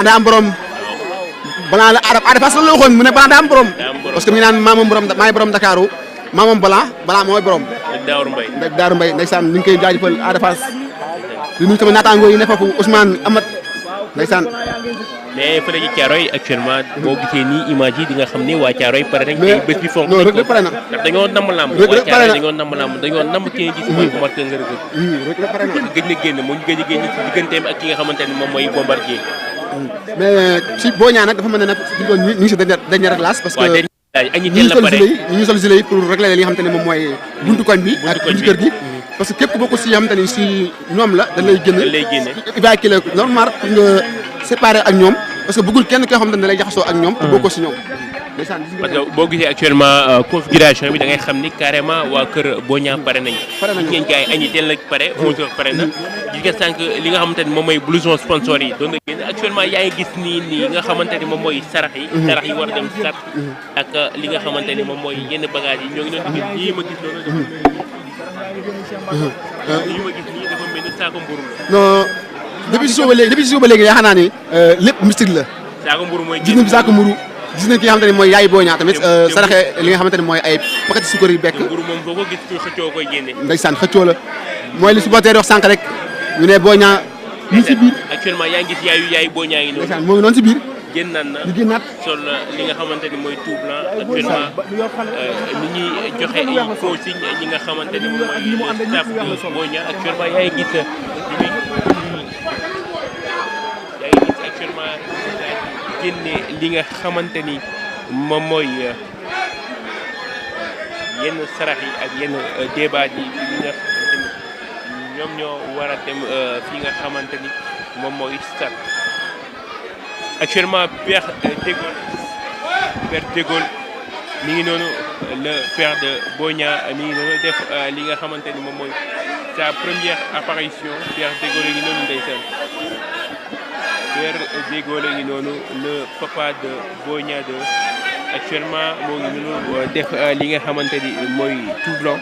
daa am borom balaa la Ada Fass la waxoon mu ne balaa daa am borom parce que mi ngi naan maamam borom maay borom Dakaru maamam balaa mooy borom. Daaru Mbaye ndeysaan ñu ngi koy jaajëfal Ada Fass di nuyu tamit naataangoo yi ne foofu Ousmane Amat ndeysaan. mais fële ci Thiaroye actuellement boo gisee nii image yi di nga xam ne waa Thiaroye pare nañ. mais bés bi fonk non Reug Reug pare na. ndax dañoo namm lamb. Reug Reug pare na dañoo namm ki nga gis mooy Omar Kër Reug Reug. Reug Reug pare na. gëj na génn moo ñu gëj a génn ci digganteem ak ki nga xamante ne moom mooy Bombardier. mais si boo ñaan nag dafa mel ne nag ñu ngi si dernière classe parce que ñu sol gilet yi pour régler li nga xamante ne moom mooy buntu koñ bi ak buntu kër gi parce que képp ku bokk si yoo xamante ni si ñoom la dañ lay génne évacuer normal pour nga séparer ak ñoom parce que bëggul kenn koo xamante ne da lay jaxasoo ak ñoom te bokkoo si ñoom parce que boo gisee actuellement configuration bi da ngay xam ni carrément waa kër Boña pare nañ ngeen gars yi añi teel la pare 11h pare na gis nga sànq li nga xamante ni moom mooy blouson sponsor yi doon na génn actuellement yaa ngi gis nii nga xamante ni moom mooy sarax yi war a dem sat ak li nga xamante ni moom mooy yenn bagage yi ñoo ngi doon gis lii ma gis noonu lii ma gis nii dafa mel ni saako mburu la non depuis si suba léegi yaakaar naa ni lépp mystique la saako mburu mooy gis nañ saako mburu gis nañ ki nga xamante ne mooy yaay Boña tamit saraxe li nga xamante ne mooy ay paquet suukar yu bekk mburu moom boo ko gis xëccoo koy génne ndeysaan xëccoo la mooy li supporter wax sànq rek ñu ne Boña ñu si biir actuellement yaa ngi gis yaay Boña ngi noonu ndeysaan moo ngi noonu si biir génnaat na di génnaat sol li nga xamante ni mooy tout blanc actuellement ni ñuy joxe ay consigne ñi nga xamante ni moom mooy staff de Boña actuellement yaa ngi gis actuellement génne li nga xamante ni moom mooy yenn sarax yi ak yenn débat yi li nga xamante ni ñoom ñoo war a dem fi nga xamante ni moom mooy stade actuellement Père de Gaulle mi ngi noonu le père de Boña mi ngi noonu def li nga xamante ni moom mooy sa première apparition Père de Gaulle ngi noonu ndeysaan Père de Gaulle ngi noonu le papa de Boña 2 actuellement moo ngi noonu def li nga xamante ni mooy tout blanc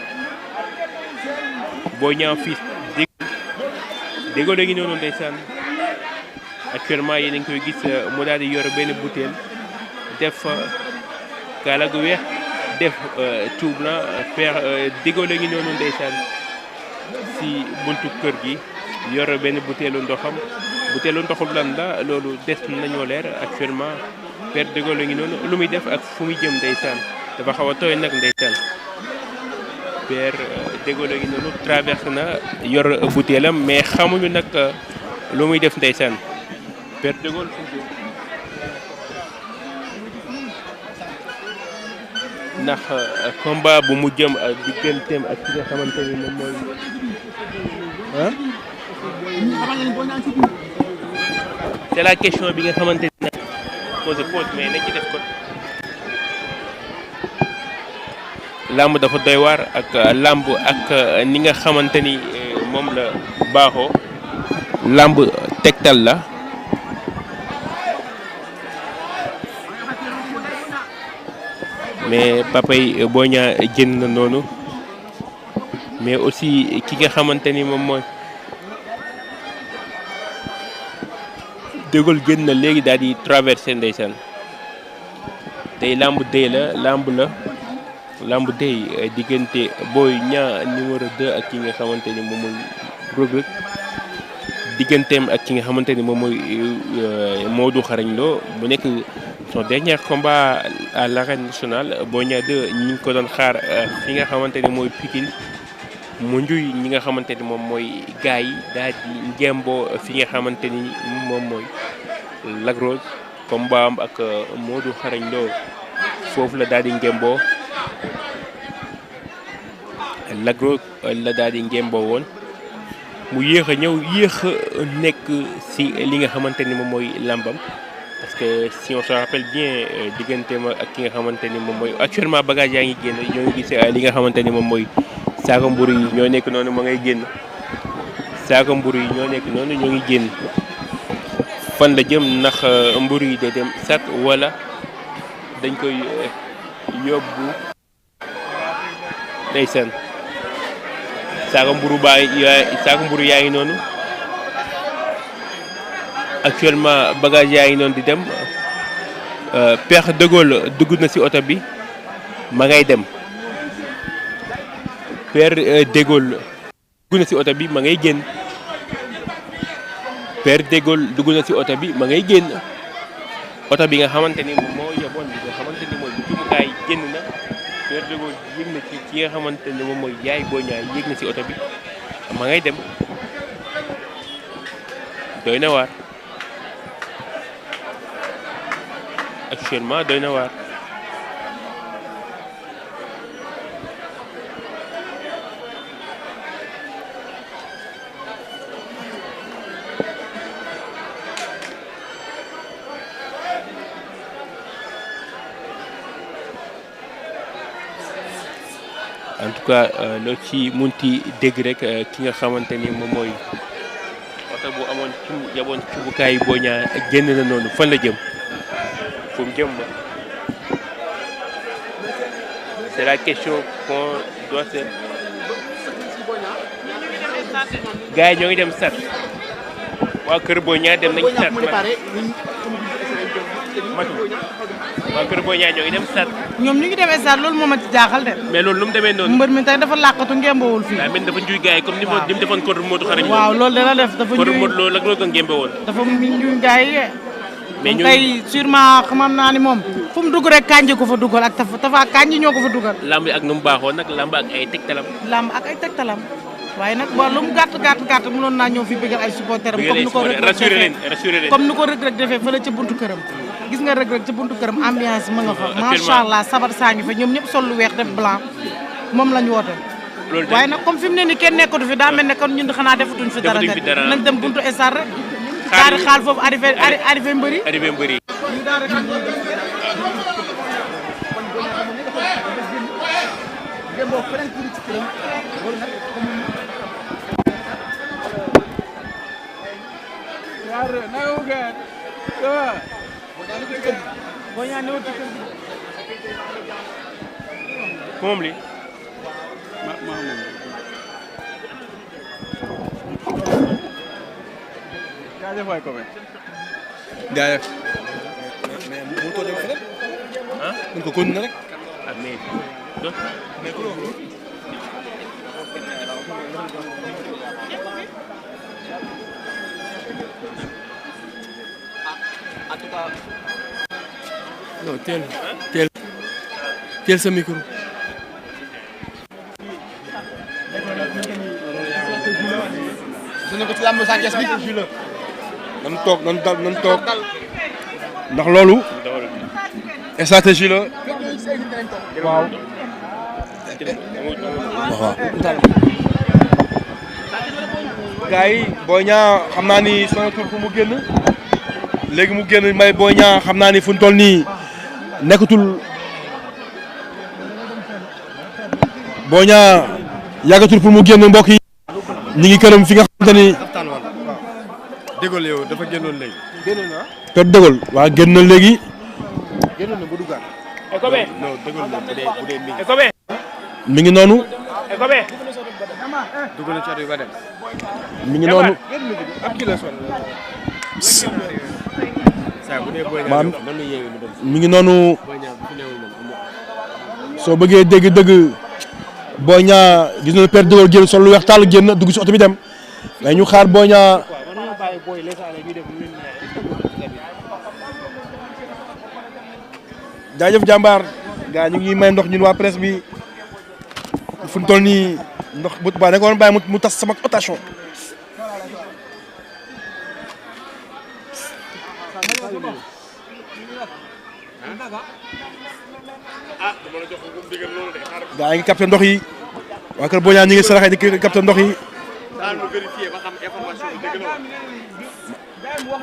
Boña fils de Gaulle ngi noonu ndeysaan actuellement yéen a ngi koy gis mu daal di yor benn bouteille def kaala gu weex def tout blanc Père de Gaulle ngi noonu ndeysaan si buntu kër gi yor benn butéelu ndoxam butéelu ndoxul lan la loolu des nañoo leer actuellement Père de Gaulle ngi noonu lu muy def ak fu muy jëm ndeysaan dafa xaw a tooy nag ndeysaan Père de Gaulle ngi noonu traversé na yor butéelam mais xamuñu nag lu muy def ndeysaan Père de Gaulle ndax combat bu mu jëm digganteem ak ki nga xamante ni moom mooy ah. c'est la question bi nga xamante ni nag pose mais nañ ci def ko. làmb dafa doy waar ak làmb ak ni nga xamante ni moom la baaxoo làmb tegtal la. mais papay Boña génn na noonu mais aussi ki nga xamante ni moom mooy De Gaulle génn na léegi daal di traversé ndeysaan tey làmb dey la làmb dey diggante Boña numéro 2 ak ki nga xamante ni moom mooy Reug Reug digganteem ak ki nga xamante ni moom mooy Modou Xarañ Lo bu nekk son dernier combat à l'arène nationale Boña 2 ñi ngi ko doon xaar fi nga xamante ni mooy Pikine mu njuy ñi nga xamante ni moom mooy gars yi daal di ngemboo fi nga xamante ni moom mooy Lac Rose combat am ak Modou Xarañ Lo foofu la daal di ngemboo Lac Rose la daal di ngemboo woon mu yéex a ñëw yéex a nekk si li nga xamante ni moom mooy làmbam parce que si on se rappelle bien digganteem ak ki nga xamante ni moom mooy actuellement bagage yaa ngi génn ñoo ngi gis li nga xamante ni moom mooy saako mburu yi ñoo nekk noonu ma ngay génn saako mburu yi ñoo nekk noonu ñoo ngi génn fan la jëm ndax mburu yi day dem sat wala dañ koy yóbbu ndeysaan saako mburu yaa ngi noonu actuellement bagage yaa ngi noonu di dem Père de Gaulle dugg na ci oto bi ma ngay dem Père de Gaulle dugg na ci oto bi ma ngay génn Père de Gaulle dugg na ci oto bi ma ngay génn oto bi nga xamante ni moo yeboon bi nga xamante ni mooy jumukaay génn na Père de Gaulle yéeg na ci nga xamante ni moom mooy Yaay Boy Niang yéeg na ci oto bi ma ngay dem doy na waar actuellement doy na waar en tout cas loo ci munti dégg rek ki nga xamante ni moom mooy oto bu amoon ci yaboon ci bukaay Boy Niang génn na noonu fan la jëm fu mu jëm c'est la question qu'on doit se gars yi ñoo ngi dem sat waa kër Boy Niang dem nañ sat waa kër Boy Niang ñoo ngi dem sat ñoom ñu ngi dem stade loolu moo ma ci jaaxal de. mais loolu lu mu demee noonu. mbër mi tey dafa làqatu ngembawul fii. daa mel dafa njuy gars yi comme ni mu defoon contre Modou xarañ. waaw loolu dana def dafa njuy contre Modou loolu la ko ngembe woon. dafa njuy gars yi mais ñu tey sûrement xamam naa ni moom fu mu dugg rek kanji ko fa dugal ak tafa kanji ñoo ko fa dugal. lamb yi ak nu mu baaxoon nag lamb ak ay tegtalam. lamb ak ay tegtalam waaye nag bon lu mu gàtt mënoon naa ñëw fi bëggal ay supporteram comme ni ko rassuré leen comme ni ko Reug Reug defee fële ca buntu këram gis nga Reug Reug ca buntu këram ambiance ma nga fa macha allah sabar saa ngi fa ñoom ñëpp sol lu weex def blanc moom lañ woote waaye nag comme fi mu ne ni kenn nekkatu fi daa mel ne kon ñun xanaa defatuñ fi dara nañ dem buntu estar rek daal di xaal foofu arrivé mbëri moom li jaajëf waay ko jaajëf mais mu ko dem rek ah ñu ko continuer rek ah mais en tout cas non teel sa micro dina ko ci làmb Sa Thiès bi nan toog ndax loolu stratégie la waaw gars yi Boy Niang xam naa ni sonatul fu mu génn léegi mu génn may Boy Niang xam naa ni fu mu toll nii nekkatul Boy Niang yàggatul pour mu génn mbokk yi ñu ngi këram fi nga xamante ni Dégol yow dafa génnoon léegi. génnoon na Père Dégol waaw génn na léegi. génnoon na ba duggaat. Ekobe non Dégol moom bu dee mi Ekobe mi ngi noonu. Ekobe dugg na ci at yu ba dem. mi ngi noonu. ab kii la sonn. saa bu dee Boy Niang maam man la yeewee mu dem. mi ngi noonu Boy Niang bu fi newul moom soo bëggee dégg-dëgg Boy Niang gis na Père Dégol génn sol lu weex tàll génn dugg si oto bi dem mais ñu xaar Boy Niang. jaajëf jàmbaar gaa ñu ngi may ndox ñun waa presse bi fu mu toll nii ndox bu baax da nga waroon bàyyi mu tas sama rotation. gaa yi ngi capté ndox yi waa kër Boy Niang ñi ngi saraxe di capté ndox yi.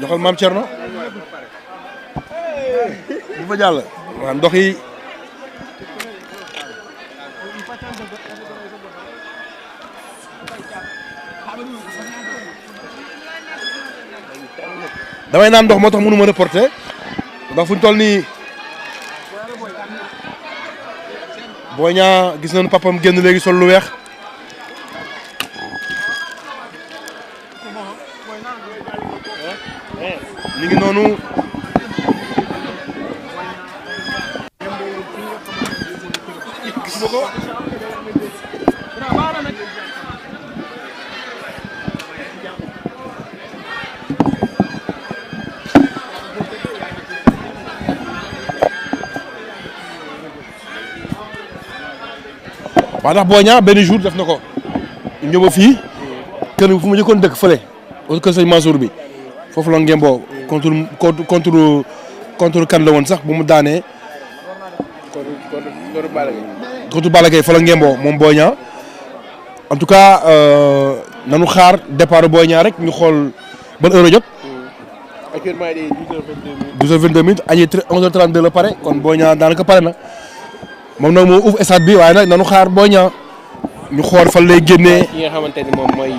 joxal maam Thierno bu fa jàll waaw ndox yi damay naan ndox moo tax mënu ma reporter ndax fu ñu toll nii Boy Niang gis nañu papam génn léegi sol lu weex mi ngi noonu gis nga ko waaw ndax Boy Niang benn jour def na ko ñëw ba fii kër fu ma jëkkoon dëkk fële au kër sëñ Mansour bi foofu la ngemboo contre kan la woon sax bu mu daanee contre Balla Gaye fa la ngemboo moom Boy Niang en tout cas nanu xaar départ Boy Niang rek ñu xool ban heure a jot. actuellement il est 12h22 minutes añi 11h32 la pare kon Boy Niang daanaka pare na moom nag moo uuf stade bi waaye nag nanu xaar Boy Niang ñu xool fan lay génnee. ki nga xamante ni moom mooy.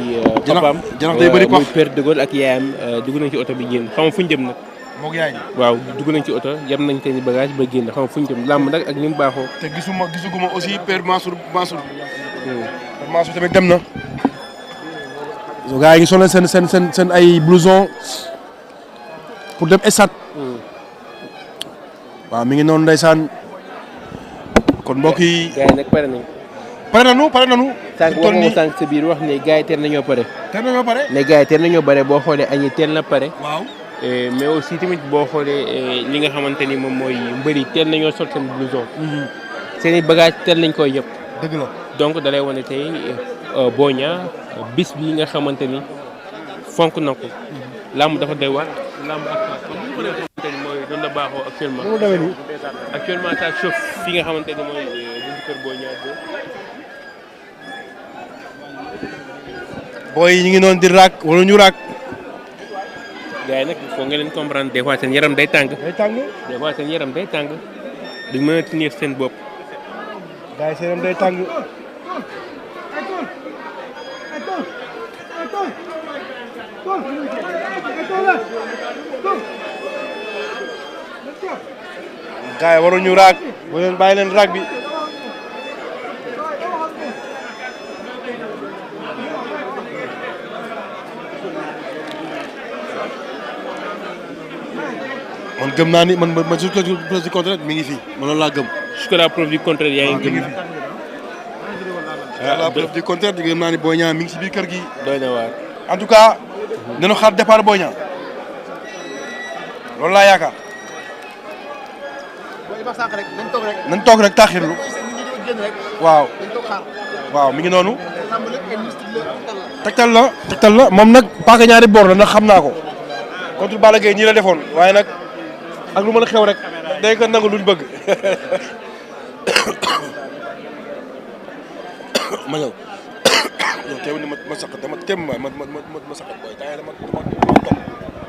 papaam janax day bëri pax muy Père de Gaulle ak yaayam dugg nañ ci oto bi génn xam nga fu ñu jëm nag. moog yaay waaw dugg nañ ci oto yem nañ seen i bagage ba génn xam nga fu ñu jëm làmb nag ak ni mu baaxoo. te gisuguma aussi Père Mansour. Père Mansour tamit dem na. gars yi ngi sonal seen ay blouson pour dem stade. waaw mi ngi noonu ndeysaan kon mbokk yi. gars yi nag pare nañ. pare nañu. sànq wax nga sànq sa biir wax ne gars yi teel nañoo pare. teel nañoo pare. ne gars yi teel nañoo pare boo xoolee añi teel na pare. waaw. mais aussi tamit boo xoolee li nga xamante ni moom mooy mbëri teel nañoo sol seen blouson. seen i bagage teel nañ koy yëpp. dëgg la donc da lay wane tey Boy Niang bis bi nga xamante ni fonk na ko. làmb dafa doy waar. làmb ak li nga xamante ni mooy doon la baaxoo actuellement. mu demee nii. actuellement ça chauffe fi nga xamante ni mooy buntu kër Boy Niang 2. booy yi ñu ngi noonu di raak wala ñu raak. gars yi nag il faut nga leen comprendre des fois seen yaram day tàng. day tàng. des fois seen yaram day tàng duñ mën a tenir seen bopp. gars yi seen yaram day tàng. gars yi waruñu raak boo leen bàyyi leen raak bi. man gëm naa ni man jusqu'à la preuve du contraire mi ngi fi man loolu laa gëm. jusqu'à la preuve du contraire yaa ngi gëm. jusqu'à la preuve du contraire di gëm naa ni Boy Niang mi ngi si biir kër gi. doy na waar. en tout cas. dinañu xaar départ Boy Niang loolu laa yaakaar. nañ toog rek taaxirlu. waaw. waaw mi ngi noonu. tegtal la moom nag paaka ñaari boor la ndax xam naa ko. contre Balla Gaye ñii la defoon waaye nag ak lu mën a xew rek day ko nangu luñ bëgg. ma ñëw yow teewul ni ma saqat dama teem ma saqat booy temps dama toog.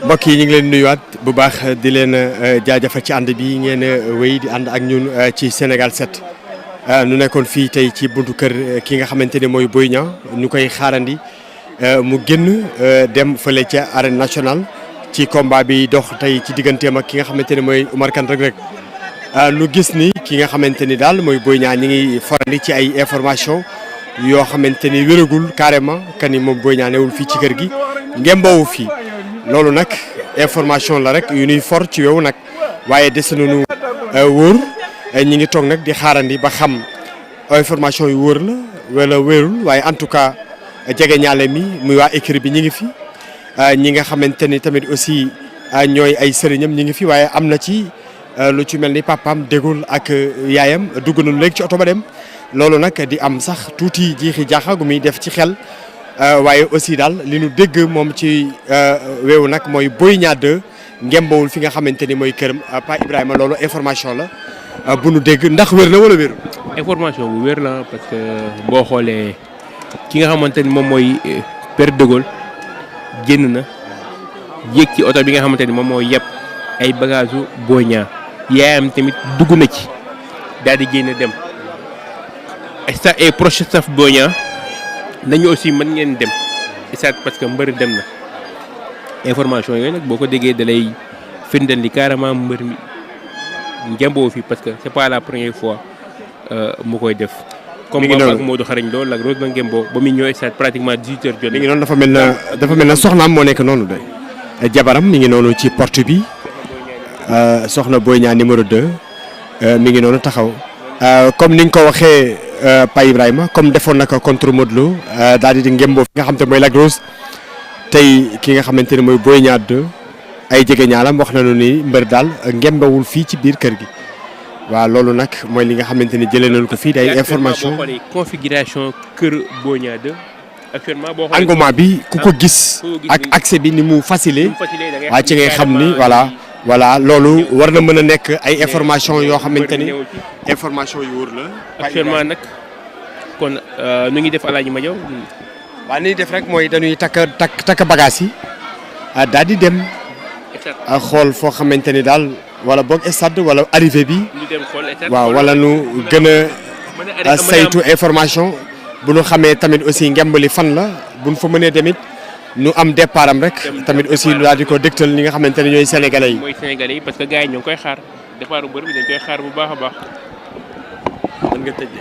mbokk yi ñu ngi leen nuyuwaat bu baax di leen jaajëfal ci ànd bi ngeen wéy di ànd ak ñun ci Sénégal 7 nu nekkoon fii tey ci buntu kër ki nga xamante ne mooy Boy Niang ñu koy xaarandi mu génn dem fële ca arène nationale ci combat bi dox tey ci digganteem ak ki nga xamante ne mooy Oumar Kane Reug Reug nu gis ni ki nga xamante ni daal mooy Boy Niang ñi ngi farandi ci ay information yoo xamante ni wéragul carrément kan ni moom Boy Niang newul fii ci kër gi ngemboowu fii loolu nag information la rek yu ñuy for ci yow nag waaye des nañu wóor ñi ngi toog nag di xaarandi ba xam information yu wóor la wala wérul waaye en tout cas jege ñaale mi muy waa écrit bi ñi ngi fi ñi nga xamante ni tamit aussi ñooy ay sëriñam ñi ngi fi waaye am na ci lu ci mel ni papaam dégul ak yaayam dugg nañu léegi ci oto ba dem loolu nag di am sax tuuti jiixi jaaxa gu muy def ci xel waaye aussi daal li nu dégg moom ci weewu nag mooy Boy Niang 2 ngembawul fi nga xamante ni mooy këram Pa Ibrahima loolu information la bu nu dégg ndax wér na wala wéru information bu wér la parce que boo xoolee ki nga xamante ni moom mooy Père de Gaulle génn na yéeg ci oto bi nga xamante ni moom mooy yëpp ay bagage u Boy Niang yaayam tamit dugg na ci daal di génn dem stade et proche staff Boy Niang nañu aussi mën ngeen dem stade parce que mbër dem na information yooyu nag boo ko déggee da lay firndeel ni carrément mbër mi njamboo fi parce que c'est pas la première fois mu koy def. mi ngi comme ak Modou Xarañ Lo Lac Rose ba ngemboo ba muy ñëw stade pratiquement 18h jot. mi ngi noonu dafa mel na soxnaam moo nekk noonu de jabaram mi ngi noonu ci porte bi soxna Boy Niang numéro 2 mi ngi noonu taxaw comme ni nga ko waxee Pa Ibrahima comme defoon na ko contre Modou Lo daal di ngemboo fi nga xam te mooy Lac Rose tey ki nga xamante ne mooy Boy Niang 2 ay jege ñaalam wax nañu ni mbër daal ngembawul fii ci biir kër gi. waaw loolu nag mooy li nga xamante ni jëlee nañu ko fii day information boo xoolee configuration kër Boy Niang 2 actuellement boo xoolee engouement bi ku ko gis ak accès bi ni mu facilité waaw ci ngay xam ni voilà loolu war na mën a nekk ay information yoo xamante ni information yu wóor la. actuellement nag kon nu ngi def Alaaji Madiaw. waaw ni def rek mooy dañuy takk bagage yi daal di dem xool foo xamante ni daal. wala boog stade wala arrivé bi waaw wala nu gën a saytu information bu nu xamee tamit aussi ngembali fan la bu nu fa mënee tamit nu am départ am rek tamit aussi lu daal di ko dégtal ñi nga xamante ne ñooy sénégalais yi. mooy sénégalais yi parce que gars yi ñoo ngi koy xaar départ bu bër bi dañ koy xaar bu baax a baax. mën nga tëj de.